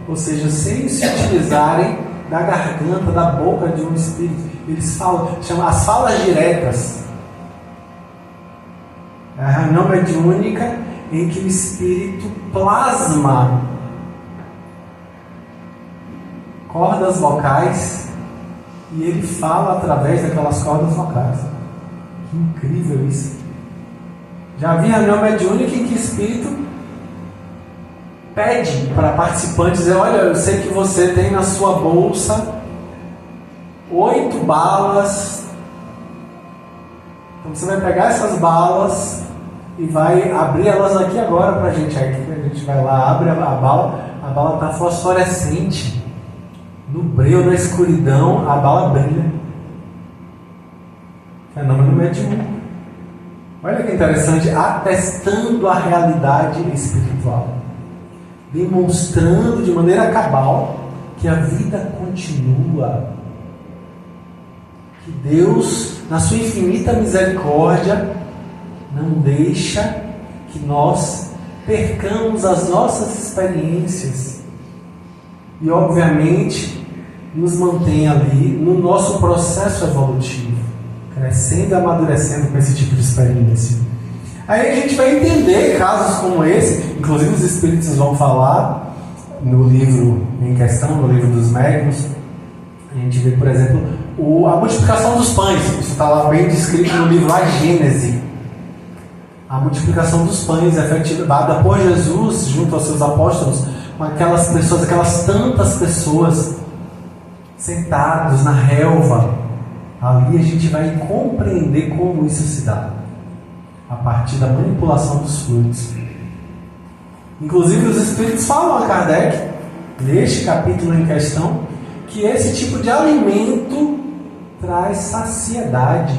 ou seja, sem se utilizarem da garganta, da boca de um espírito. Eles falam, chamam as falas diretas. É a reunião mediúnica em que o espírito plasma cordas vocais e ele fala através daquelas cordas vocais. Que incrível isso! Já vi reunião mediúnica em que o espírito pede para participantes dizer, olha, eu sei que você tem na sua bolsa 8 balas. Então você vai pegar essas balas e vai abrir elas aqui agora para a gente. Aí a gente vai lá, abre a bala está fosforescente. No breu da escuridão, a bala brilha. Fenômeno mediúnico. Olha que interessante, atestando a realidade espiritual, demonstrando de maneira cabal que a vida continua, que Deus, na sua infinita misericórdia, não deixa que nós percamos as nossas experiências e, obviamente, nos mantém ali no nosso processo evolutivo, crescendo e amadurecendo com esse tipo de experiência. Aí a gente vai entender casos como esse, inclusive os espíritos vão falar no livro em questão, no livro dos médiuns. A gente vê, por exemplo, a multiplicação dos pães. Isso está lá bem descrito no livro A Gênese. A multiplicação dos pães efetivada por Jesus junto aos seus apóstolos, com aquelas pessoas, aquelas tantas pessoas sentados na relva. Ali a gente vai compreender como isso se dá, a partir da manipulação dos fluidos. Inclusive os Espíritos falam a Kardec, neste capítulo em questão, que esse tipo de alimento traz saciedade,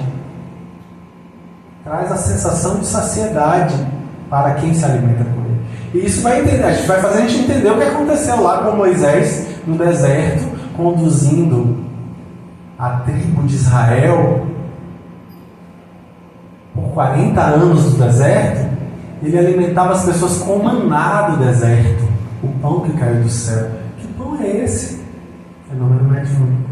traz a sensação de saciedade para quem se alimenta com ele. E isso vai entender, a gente vai fazer a gente entender o que aconteceu lá com Moisés no deserto, conduzindo a tribo de Israel por 40 anos no deserto. Ele alimentava as pessoas com o maná do deserto, o pão que caiu do céu. Que pão é esse? Fenômeno mediúnico.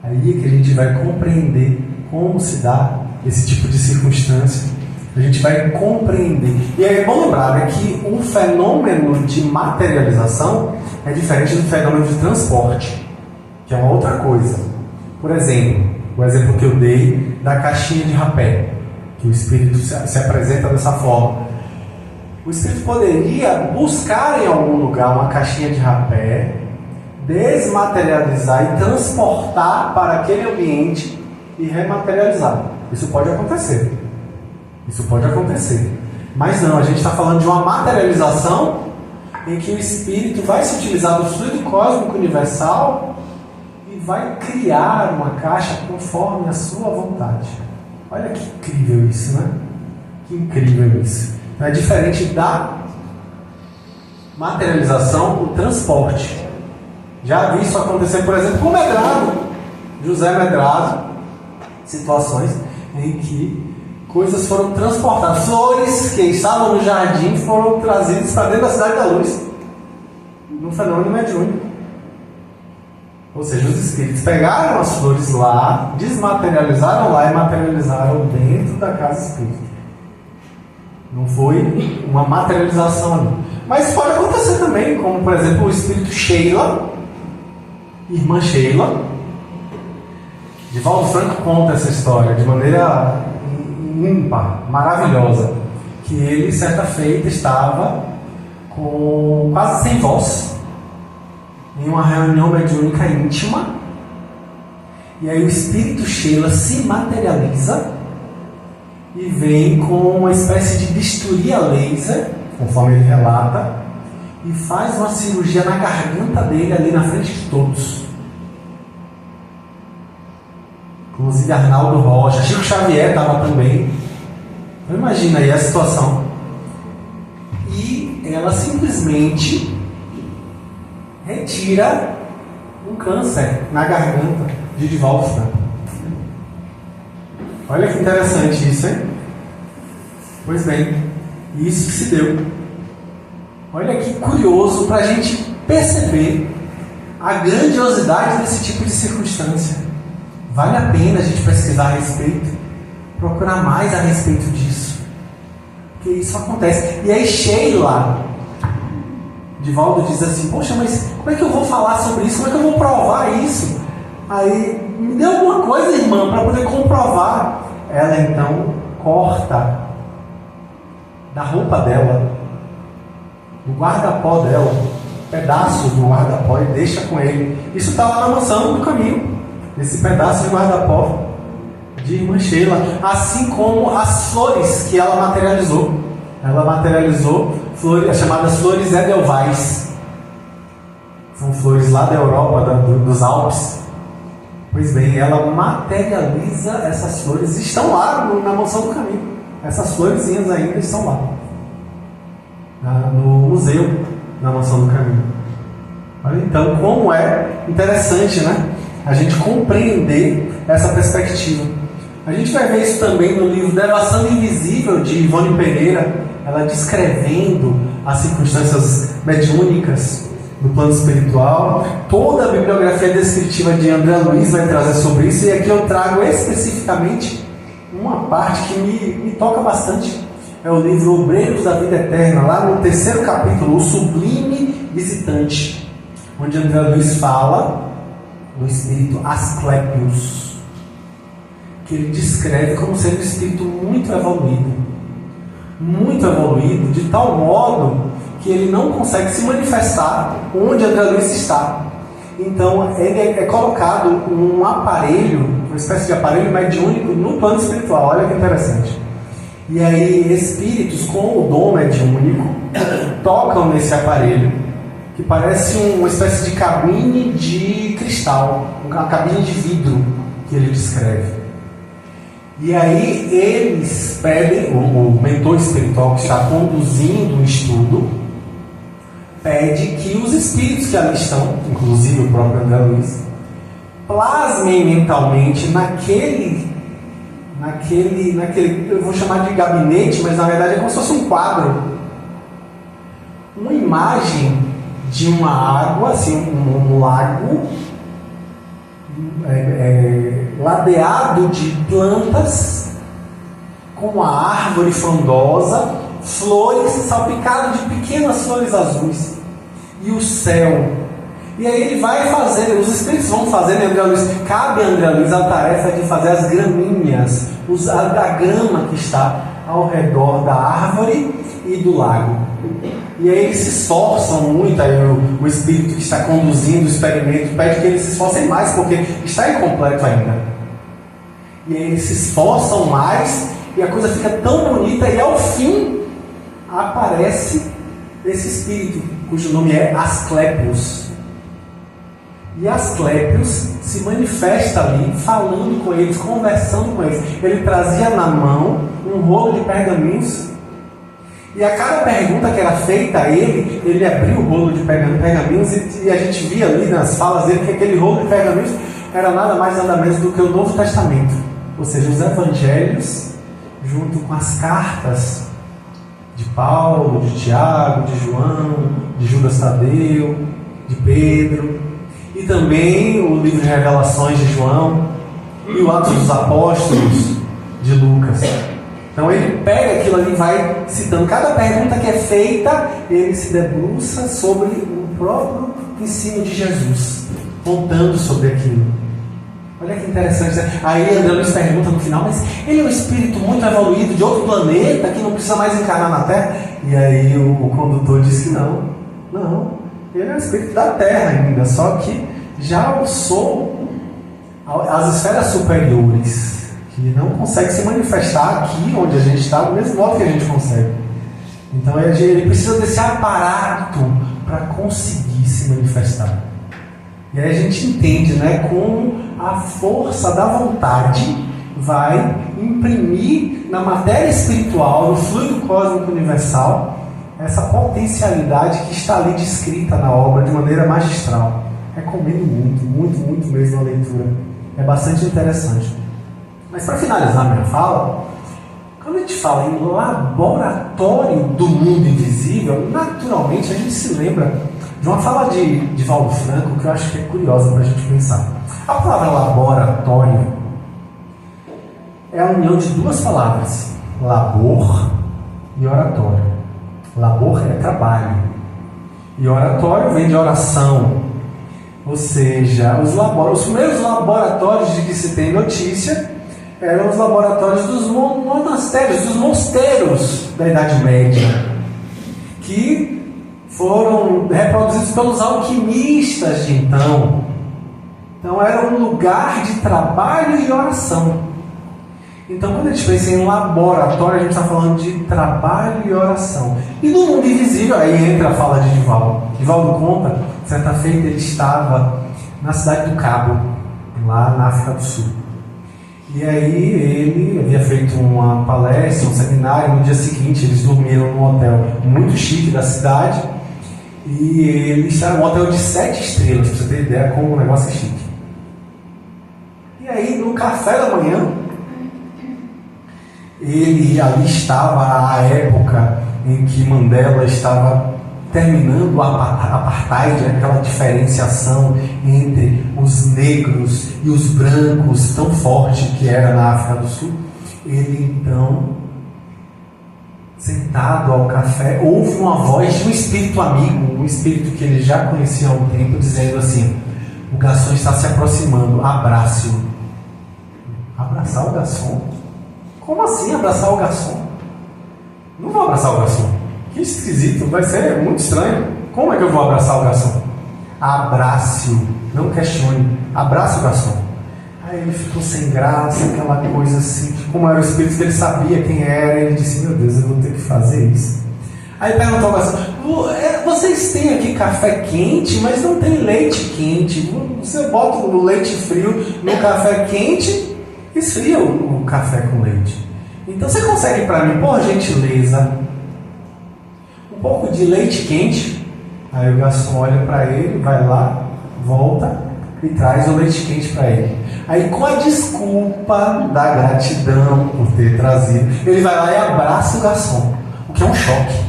Aí é que a gente vai compreender como se dá esse tipo de circunstância. A gente vai compreender. E é bom lembrar que o fenômeno de materialização é diferente do fenômeno de transporte, que é uma outra coisa. Por exemplo, o exemplo que eu dei da caixinha de rapé, que o espírito se apresenta dessa forma. O espírito poderia buscar em algum lugar uma caixinha de rapé, desmaterializar e transportar para aquele ambiente e rematerializar. Isso pode acontecer. Isso pode acontecer. Mas não, a gente está falando de uma materialização em que o espírito vai se utilizar do fluido cósmico universal e vai criar uma caixa conforme a sua vontade. Olha que incrível isso, né? Que incrível isso. É diferente da materialização, o transporte. Já vi isso acontecer, por exemplo, com o Medrado, José Medrado, situações em que coisas foram transportadas, flores que estavam no jardim foram trazidas para dentro da Cidade da Luz, num fenômeno mediúnico. Ou seja, os espíritos pegaram as flores lá, desmaterializaram lá e materializaram dentro da casa espírita. Não foi uma materialização ali. Mas pode acontecer também, como por exemplo o espírito Sheila, irmã Sheila. Divaldo Franco conta essa história de maneira ímpar, maravilhosa. Que ele, certa feita, estava com quase sem voz, em uma reunião mediúnica íntima, e aí o espírito Sheila se materializa e vem com uma espécie de bisturi a laser, conforme ele relata, e faz uma cirurgia na garganta dele ali na frente de todos. Inclusive Arnaldo Rocha, Chico Xavier estava também. Então imagina aí a situação. E ela simplesmente retira um câncer na garganta de Divaldo Franco. Olha que interessante isso, hein? Pois bem, isso se deu. Olha que curioso para a gente perceber a grandiosidade desse tipo de circunstância. Vale a pena a gente pesquisar a respeito, procurar mais a respeito disso, porque isso acontece. E aí Sheila, Divaldo diz assim: poxa, mas como é que eu vou falar sobre isso? Como é que eu vou provar isso? Aí, me dê alguma coisa, irmã, para poder comprovar. Ela então corta da roupa dela, do guarda-pó dela, pedaços do guarda-pó, e deixa com ele. Isso está lá na mansão do caminho, esse pedaço de guarda-pó de irmã Sheila, assim como as flores que ela materializou. Ela materializou flores, as chamadas flores Edelweiss. São flores lá da Europa, dos Alpes. Pois bem, ela materializa essas flores, estão lá na mansão do caminho. essas florezinhas ainda estão lá, no museu, na Mansão do Caminho. Olha, então, como é interessante, né? A gente compreender essa perspectiva. A gente vai ver isso também no livro Devassando Invisível, de Ivone Pereira, ela descrevendo as circunstâncias mediúnicas do plano espiritual. Toda a bibliografia descritiva de André Luiz vai trazer sobre isso, e aqui eu trago especificamente uma parte que me toca bastante. É o livro Obreiros da Vida Eterna, lá no 3º capítulo, O Sublime Visitante, onde André Luiz fala do espírito Asclepius, que ele descreve como sendo um espírito muito evoluído, de tal modo que ele não consegue se manifestar onde André Luiz está. Então ele é colocado um aparelho, uma espécie de aparelho mediúnico no plano espiritual. Olha que interessante. E aí espíritos com o dom mediúnico tocam nesse aparelho, que parece uma espécie de cabine de cristal, uma cabine de vidro, que ele descreve. E aí eles pedem, o mentor espiritual que está conduzindo o estudo, pede que os espíritos que ali estão, inclusive o próprio André Luiz, plasmem mentalmente naquele, eu vou chamar de gabinete, mas na verdade é como se fosse um quadro, uma imagem de uma água, assim, um lago, ladeado de plantas, com uma árvore frondosa, flores, salpicado de pequenas flores azuis, e o céu. E aí ele vai fazer, os espíritos vão fazer, André Luiz, cabe a André Luiz a tarefa de fazer as graminhas, a grama que está ao redor da árvore e do lago. E aí eles se esforçam muito, aí o espírito que está conduzindo o experimento pede que eles se esforcem mais, porque está incompleto ainda. E aí eles se esforçam mais, e a coisa fica tão bonita, e ao fim aparece esse espírito, cujo nome é Asclepius. E Asclepius se manifesta ali, falando com eles, conversando com eles. Ele trazia na mão um rolo de pergaminhos, e a cada pergunta que era feita a ele abria o rolo de pergaminhos, e a gente via ali nas falas dele que aquele rolo de pergaminhos era nada mais nada menos do que o Novo Testamento, ou seja, os evangelhos junto com as cartas de Paulo, de Tiago, de João, de Judas Tadeu, de Pedro, e também o livro de Revelações de João e o Atos dos Apóstolos de Lucas. Então ele pega aquilo ali e vai citando cada pergunta que é feita, ele se debruça sobre o próprio ensino de Jesus, contando sobre aquilo. Olha que interessante, né? Aí André Luiz pergunta no final, mas ele é um espírito muito evoluído de outro planeta que não precisa mais encarnar na Terra? E aí o condutor diz que não, ele é um espírito da Terra ainda, só que já alçou as esferas superiores, que não consegue se manifestar aqui onde a gente está, do mesmo modo que a gente consegue. Então ele precisa desse aparato para conseguir se manifestar. E aí a gente entende, né, como a força da vontade vai imprimir na matéria espiritual, no fluido cósmico universal, essa potencialidade que está ali descrita na obra de maneira magistral. Recomendo muito mesmo a leitura. É bastante interessante. Mas para finalizar minha fala, quando a gente fala em laboratório do mundo invisível, naturalmente a gente se lembra de uma fala de Valdo Franco que eu acho que é curiosa para a gente pensar. A palavra laboratório é a união de duas palavras, labor e oratório. Labor é trabalho e oratório vem de oração. Ou seja, os primeiros laboratórios de que se tem notícia eram os laboratórios dos monastérios, dos mosteiros da Idade Média, que foram reproduzidos pelos alquimistas de então. Então era um lugar de trabalho e oração. Então quando a gente pensa em laboratório, a gente está falando de trabalho e oração. E no mundo invisível, aí entra a fala de Divaldo. Divaldo conta, certa feita ele estava na cidade do Cabo, lá na África do Sul. E aí ele havia feito uma palestra, um seminário. No dia seguinte eles dormiram num hotel muito chique da cidade. E ele estava num hotel de 7 estrelas, para você ter ideia como o negócio é chique. E aí no café da manhã, ele ali estava a época em que Mandela estava terminando o apartheid, aquela diferenciação entre os negros e os brancos tão forte que era na África do Sul. Ele então, sentado ao café, ouve uma voz de um espírito amigo, um espírito que ele já conhecia há um tempo, dizendo assim: o garçom está se aproximando, abrace-o. Abraçar o garçom? Como assim abraçar o garçom? Não vou abraçar o garçom. Que esquisito, vai ser muito estranho. Como é que eu vou abraçar o garçom? Abrace-o, não questione, abrace o garçom. Aí ele ficou sem graça, aquela coisa assim, como era o espírito, ele sabia quem era, ele disse: meu Deus, eu vou ter que fazer isso. Aí perguntou ao garçom: vocês têm aqui café quente, mas não tem leite quente. Você bota o leite frio no café quente, esfria o café com leite. Então você consegue para mim, por gentileza, um pouco de leite quente? Aí o garçom olha para ele, vai lá, volta e traz o leite quente para ele. Aí, com a desculpa da gratidão por ter trazido, ele vai lá e abraça o garçom, o que é um choque.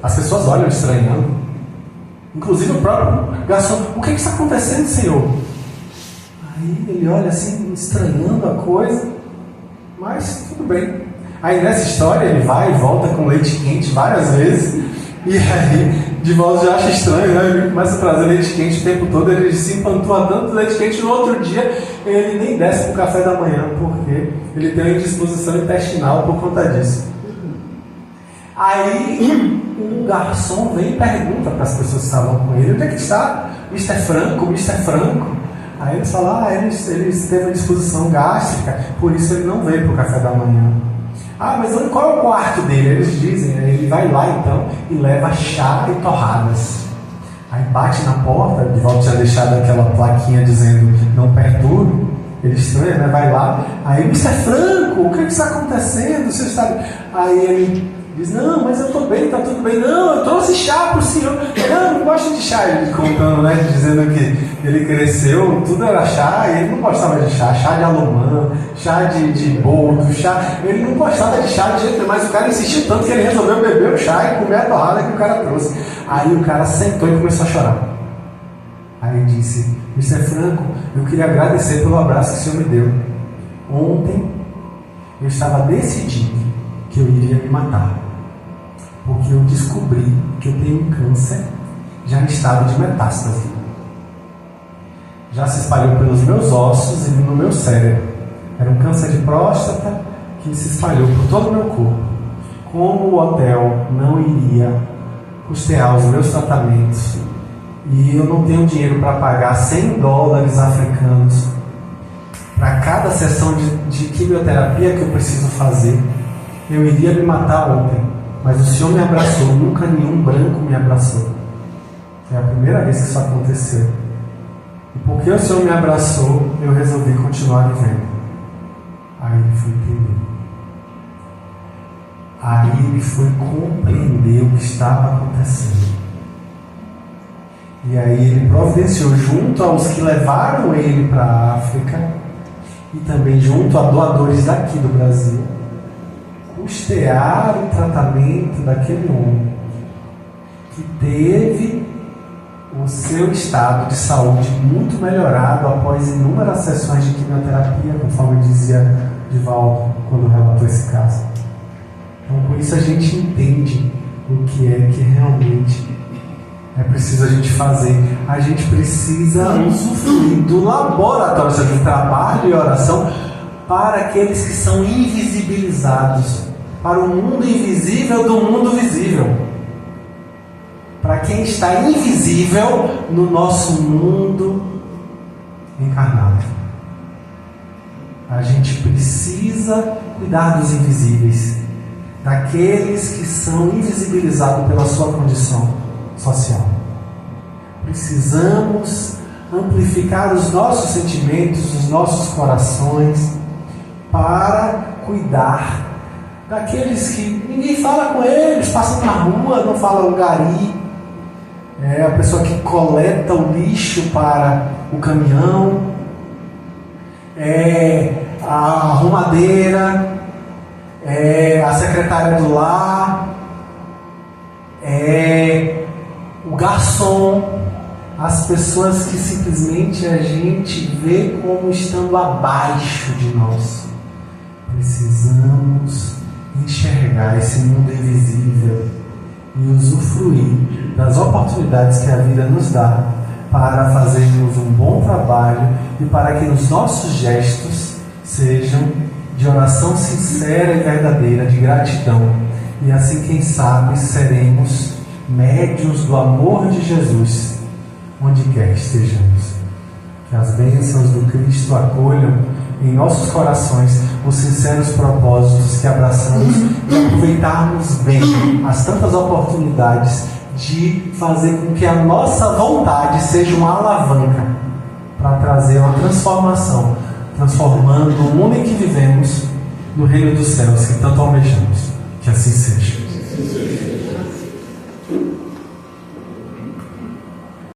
As pessoas olham estranhando, inclusive o próprio garçom: o que está acontecendo, senhor? Aí ele olha assim, estranhando a coisa, mas tudo bem. Aí nessa história ele vai e volta com leite quente várias vezes. E aí, de volta já acha estranho, né? Ele começa a trazer leite quente o tempo todo, ele se empantua tanto de leite quente, no outro dia ele nem desce para o café da manhã, porque ele tem uma indisposição intestinal por conta disso. Aí o garçom vem e pergunta para as pessoas que estavam com ele: onde é que está Mr. Franco, Mr. Franco? Aí eles falam: ele teve uma disposição gástrica, por isso ele não veio para o café da manhã. Mas qual é o quarto dele? Eles dizem, ele vai lá então e leva chá e torradas. Aí bate na porta, de volta tinha deixado aquela plaquinha dizendo: não perturbe. Ele estranha, né? Vai lá. Aí: Mr. Franco, o que está acontecendo? Você está... Aí ele diz: não, mas eu estou bem, está tudo bem. Não, eu trouxe chá para o senhor. Não gosto de chá. Ele contando, né? Dizendo que ele cresceu, tudo era chá, e ele não gostava de chá de alumã, chá de boldo, chá. Ele não gostava de chá de jeito nenhum, mas o cara insistiu tanto que ele resolveu beber o chá e comer a torrada que o cara trouxe. Aí o cara sentou e começou a chorar. Aí ele disse: Mr. Franco, eu queria agradecer pelo abraço que o senhor me deu. Ontem eu estava decidido que eu iria me matar, porque eu descobri que eu tenho um câncer já em estado de metástase. Já se espalhou pelos meus ossos e no meu cérebro. Era um câncer de próstata que se espalhou por todo o meu corpo. Como o hotel não iria custear os meus tratamentos e eu não tenho dinheiro para pagar $100 africanos para cada sessão de quimioterapia que eu preciso fazer, eu iria me matar ontem. Mas o senhor me abraçou, nunca nenhum branco me abraçou. É a primeira vez que isso aconteceu. E porque o senhor me abraçou, eu resolvi continuar vivendo. Aí ele foi entender. Aí ele foi compreender o que estava acontecendo. E aí ele providenciou, junto aos que levaram ele para a África e também junto a doadores daqui do Brasil, custear o tratamento daquele homem que teve o seu estado de saúde muito melhorado após inúmeras sessões de quimioterapia, conforme dizia Divaldo quando relatou esse caso. Então, com isso a gente entende o que é que realmente é preciso a gente fazer. A gente precisa usufruir do laboratório de trabalho e oração para aqueles que são invisibilizados, para o mundo invisível do mundo visível. Para quem está invisível no nosso mundo encarnado. A gente precisa cuidar dos invisíveis, daqueles que são invisibilizados pela sua condição social. Precisamos amplificar os nossos sentimentos, os nossos corações, para cuidar daqueles que ninguém fala com eles, passam na rua, não fala o gari, é a pessoa que coleta o lixo para o caminhão, é a arrumadeira, é a secretária do lar, é o garçom, as pessoas que simplesmente a gente vê como estando abaixo de nós. Precisamos enxergar esse mundo invisível e usufruir das oportunidades que a vida nos dá para fazermos um bom trabalho e para que os nossos gestos sejam de oração sincera e verdadeira, de gratidão. E assim, quem sabe, seremos médiuns do amor de Jesus, onde quer que estejamos. Que as bênçãos do Cristo acolham em nossos corações os sinceros propósitos que abraçamos e aproveitarmos bem as tantas oportunidades de fazer com que a nossa vontade seja uma alavanca para trazer uma transformação, transformando o mundo em que vivemos no reino dos céus que tanto almejamos. Que assim seja.